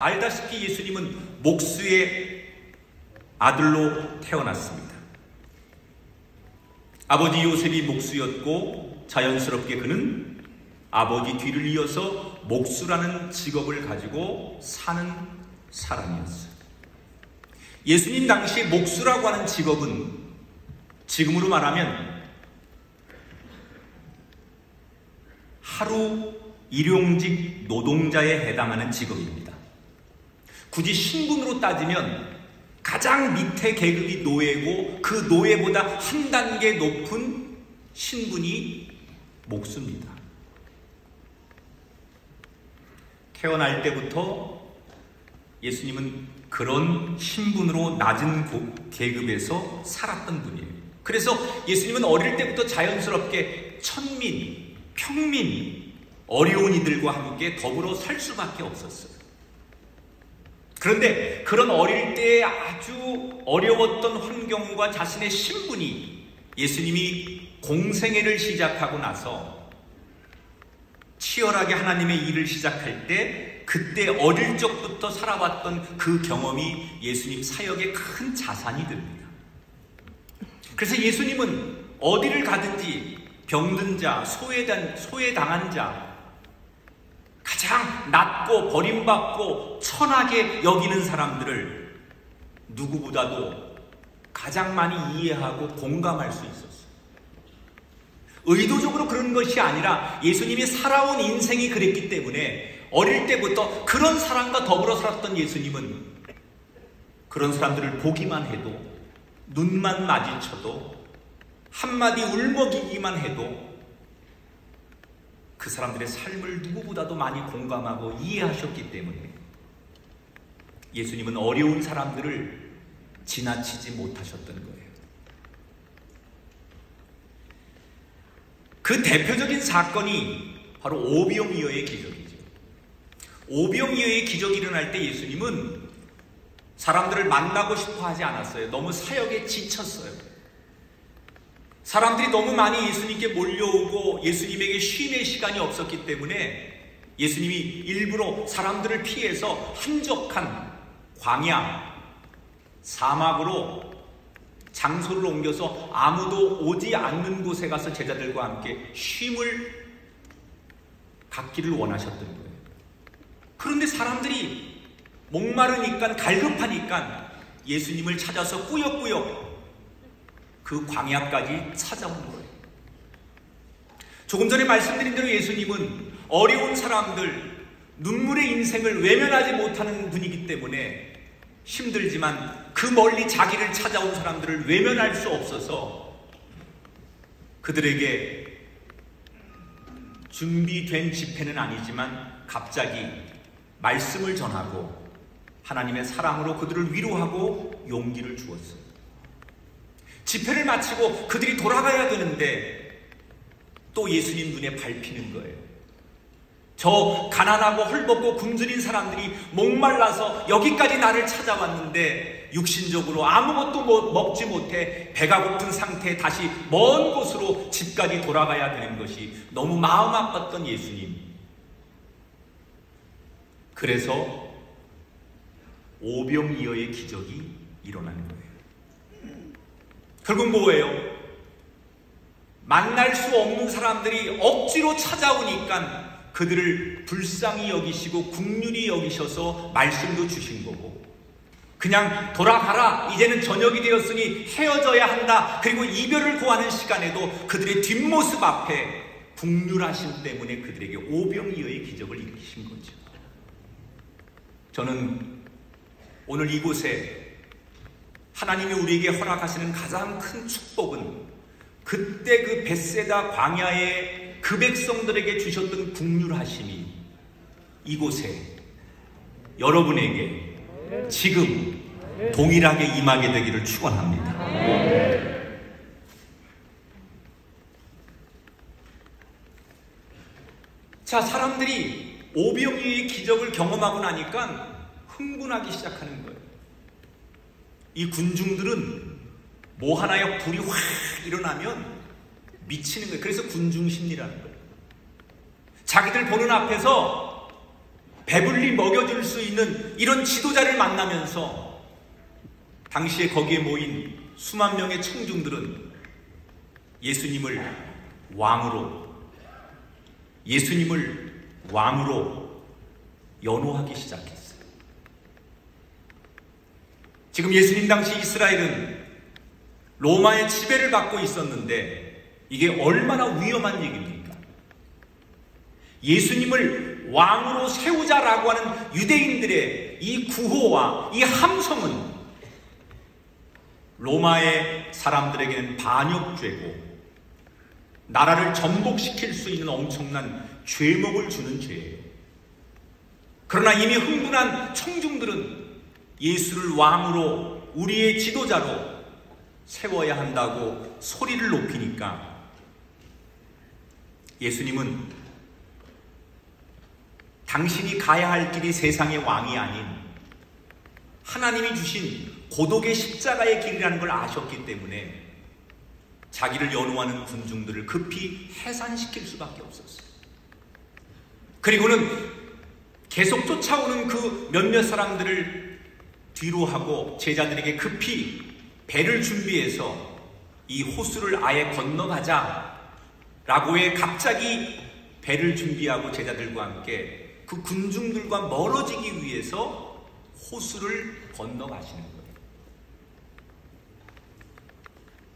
알다시피 예수님은 목수의 아들로 태어났습니다. 아버지 요셉이 목수였고 자연스럽게 그는 아버지 뒤를 이어서 목수라는 직업을 가지고 사는 사람이었어요. 예수님 당시 목수라고 하는 직업은 지금으로 말하면 하루 일용직 노동자에 해당하는 직업입니다. 굳이 신분으로 따지면 가장 밑에 계급이 노예고 그 노예보다 한 단계 높은 신분이 목수입니다. 태어날 때부터 예수님은 그런 신분으로 낮은 계급에서 살았던 분이에요. 그래서 예수님은 어릴 때부터 자연스럽게 천민, 평민, 어려운 이들과 함께 더불어 살 수밖에 없었어요. 그런데 그런 어릴 때의 아주 어려웠던 환경과 자신의 신분이 예수님이 공생애를 시작하고 나서 치열하게 하나님의 일을 시작할 때 그때 어릴 적부터 살아왔던 그 경험이 예수님 사역의 큰 자산이 됩니다. 그래서 예수님은 어디를 가든지 병든 자, 소외당한 자, 가장 낮고 버림받고 천하게 여기는 사람들을 누구보다도 가장 많이 이해하고 공감할 수 있었어요. 의도적으로 그런 것이 아니라 예수님이 살아온 인생이 그랬기 때문에 어릴 때부터 그런 사람과 더불어 살았던 예수님은 그런 사람들을 보기만 해도, 눈만 마주쳐도, 한마디 울먹이기만 해도 그 사람들의 삶을 누구보다도 많이 공감하고 이해하셨기 때문에 예수님은 어려운 사람들을 지나치지 못하셨던 거예요. 그 대표적인 사건이 바로 오병이어의 기적이죠. 오병이어의 기적이 일어날 때 예수님은 사람들을 만나고 싶어 하지 않았어요. 너무 사역에 지쳤어요. 사람들이 너무 많이 예수님께 몰려오고 예수님에게 쉼의 시간이 없었기 때문에 예수님이 일부러 사람들을 피해서 한적한 광야, 사막으로 장소를 옮겨서 아무도 오지 않는 곳에 가서 제자들과 함께 쉼을 갖기를 원하셨던 거예요. 그런데 사람들이 목마르니까, 갈급하니까 예수님을 찾아서 꾸역꾸역 그 광야까지 찾아온 거예요. 조금 전에 말씀드린 대로 예수님은 어려운 사람들, 눈물의 인생을 외면하지 못하는 분이기 때문에 힘들지만 그 멀리 자기를 찾아온 사람들을 외면할 수 없어서 그들에게 준비된 집회는 아니지만 갑자기 말씀을 전하고 하나님의 사랑으로 그들을 위로하고 용기를 주었어요. 집회를 마치고 그들이 돌아가야 되는데 또 예수님 눈에 밟히는 거예요. 저 가난하고 헐벗고 굶주린 사람들이 목말라서 여기까지 나를 찾아왔는데 육신적으로 아무것도 먹지 못해 배가 고픈 상태에 다시 먼 곳으로 집까지 돌아가야 되는 것이 너무 마음 아팠던 예수님. 그래서 오병이어의 기적이 일어나는 거예요. 결국 뭐예요? 만날 수 없는 사람들이 억지로 찾아오니까 그들을 불쌍히 여기시고 긍휼히 여기셔서 말씀도 주신 거고, 그냥 돌아가라, 이제는 저녁이 되었으니 헤어져야 한다, 그리고 이별을 고하는 시간에도 그들의 뒷모습 앞에 긍휼하심 때문에 그들에게 오병이어의 기적을 일으키신 거죠. 저는 오늘 이곳에 하나님이 우리에게 허락하시는 가장 큰 축복은 그때 그 벳세다 광야에 그 백성들에게 주셨던 긍휼하심이 이곳에 여러분에게 지금 동일하게 임하게 되기를 축원합니다. 자, 사람들이 오병이어의 기적을 경험하고 나니까 흥분하기 시작하는 거예요. 이 군중들은 뭐 하나의 불이 확 일어나면 미치는 거예요. 그래서 군중심리라는 거예요. 자기들 보는 앞에서 배불리 먹여줄 수 있는 이런 지도자를 만나면서 당시에 거기에 모인 수만 명의 청중들은 예수님을 왕으로 연호하기 시작했어요. 지금 예수님 당시 이스라엘은 로마의 지배를 받고 있었는데 이게 얼마나 위험한 얘기입니까? 예수님을 왕으로 세우자라고 하는 유대인들의 이 구호와 이 함성은 로마의 사람들에게는 반역죄고 나라를 전복시킬 수 있는 엄청난 죄목을 주는 죄예요. 그러나 이미 흥분한 청중들은 예수를 왕으로, 우리의 지도자로 세워야 한다고 소리를 높이니까 예수님은 당신이 가야 할 길이 세상의 왕이 아닌 하나님이 주신 고독의 십자가의 길이라는 걸 아셨기 때문에 자기를 연호하는 군중들을 급히 해산시킬 수밖에 없었어요. 그리고는 계속 쫓아오는 그 몇몇 사람들을 뒤로 하고 제자들에게 급히 배를 준비해서 이 호수를 아예 건너가자 라고 해 갑자기 배를 준비하고 제자들과 함께 그 군중들과 멀어지기 위해서 호수를 건너가시는 거예요.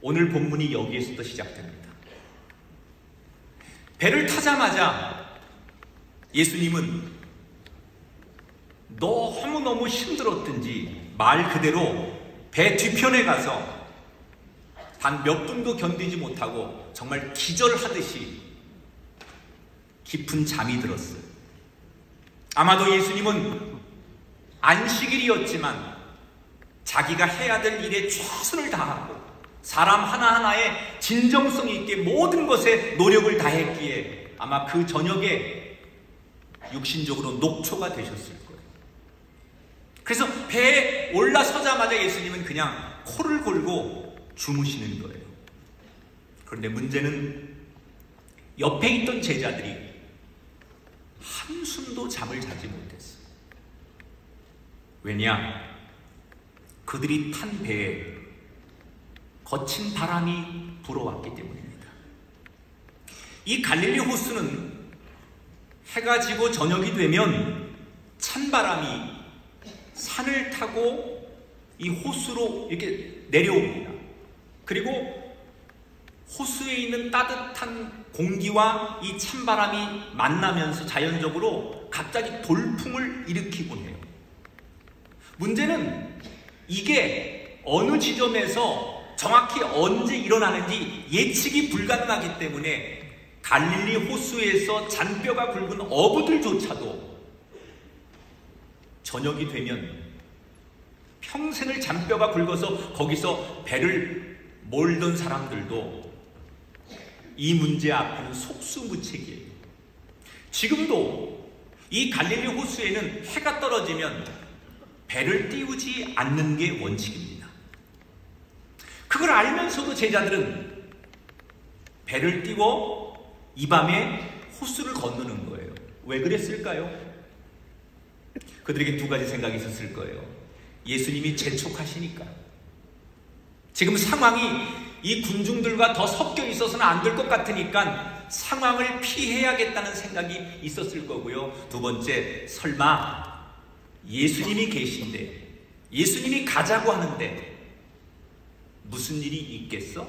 오늘 본문이 여기에서부터 시작됩니다. 배를 타자마자 예수님은 너무너무 힘들었든지 말 그대로 배 뒤편에 가서 단 몇 분도 견디지 못하고 정말 기절하듯이 깊은 잠이 들었어요. 아마도 예수님은 안식일이었지만 자기가 해야 될 일에 최선을 다하고 사람 하나하나에 진정성 있게 모든 것에 노력을 다했기에 아마 그 저녁에 육신적으로 녹초가 되셨을 거예요. 그래서 배에 올라서자마자 예수님은 그냥 코를 골고 주무시는 거예요. 그런데 문제는 옆에 있던 제자들이 한숨도 잠을 자지 못했어요. 왜냐? 그들이 탄 배에 거친 바람이 불어왔기 때문입니다. 이 갈릴리 호수는 해가 지고 저녁이 되면 찬바람이 산을 타고 이 호수로 이렇게 내려옵니다. 그리고 호수에 있는 따뜻한 공기와 이 찬바람이 만나면서 자연적으로 갑자기 돌풍을 일으키곤 해요. 문제는 이게 어느 지점에서 정확히 언제 일어나는지 예측이 불가능하기 때문에 갈릴리 호수에서 잔뼈가 굵은 어부들조차도 저녁이 되면 평생을 잔뼈가 굵어서 거기서 배를 몰던 사람들도 이 문제 앞에는 속수무책이에요. 지금도 이 갈릴리 호수에는 해가 떨어지면 배를 띄우지 않는 게 원칙입니다. 그걸 알면서도 제자들은 배를 띄워 이 밤에 호수를 건너는 거예요. 왜 그랬을까요? 그들에게 두 가지 생각이 있었을 거예요. 예수님이 재촉하시니까. 지금 상황이 이 군중들과 더 섞여 있어서는 안 될 것 같으니까 상황을 피해야겠다는 생각이 있었을 거고요. 두 번째, 설마 예수님이 계신데, 예수님이 가자고 하는데 무슨 일이 있겠어?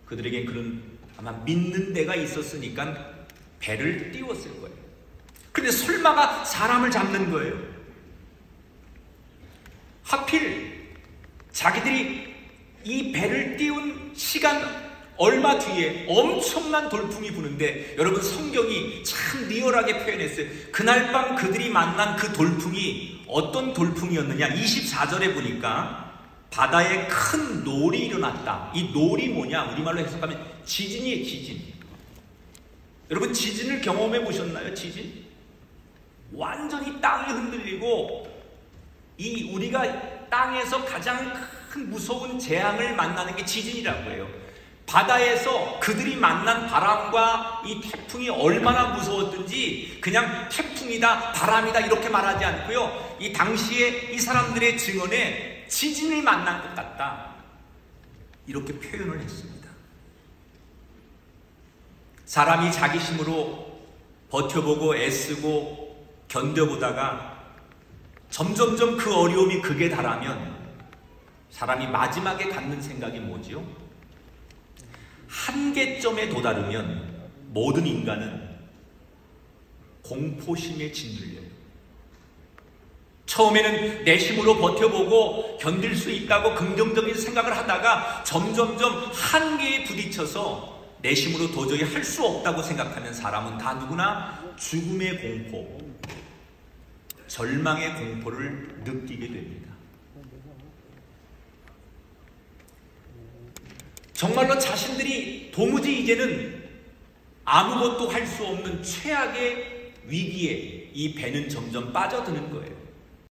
그들에겐 그런 아마 믿는 데가 있었으니까 배를 띄웠을 거예요. 근데 설마가 사람을 잡는 거예요. 하필 자기들이 이 배를 띄운 시간 얼마 뒤에 엄청난 돌풍이 부는데, 여러분 성경이 참 리얼하게 표현했어요. 그날 밤 그들이 만난 그 돌풍이 어떤 돌풍이었느냐, 24절에 보니까 바다에 큰 놀이 일어났다. 이 놀이 뭐냐, 우리말로 해석하면 지진이에요. 지진. 여러분 지진을 경험해 보셨나요? 지진? 완전히 땅이 흔들리고 이 우리가 땅에서 가장 큰 무서운 재앙을 만나는 게 지진이라고 해요. 바다에서 그들이 만난 바람과 이 태풍이 얼마나 무서웠든지 그냥 태풍이다, 바람이다 이렇게 말하지 않고요. 이 당시에 이 사람들의 증언에 지진을 만난 것 같다, 이렇게 표현을 했습니다. 사람이 자기 힘으로 버텨보고 애쓰고 견뎌보다가 점점점 그 어려움이 극에 달하면 사람이 마지막에 갖는 생각이 뭐지요? 한계점에 도달하면 모든 인간은 공포심에 짓눌려요. 처음에는 내 힘으로 버텨보고 견딜 수 있다고 긍정적인 생각을 하다가 점점점 한계에 부딪혀서 내 힘으로 도저히 할 수 없다고 생각하면 사람은 다 누구나 죽음의 공포, 절망의 공포를 느끼게 됩니다. 정말로 자신들이 도무지 이제는 아무것도 할 수 없는 최악의 위기에 이 배는 점점 빠져드는 거예요.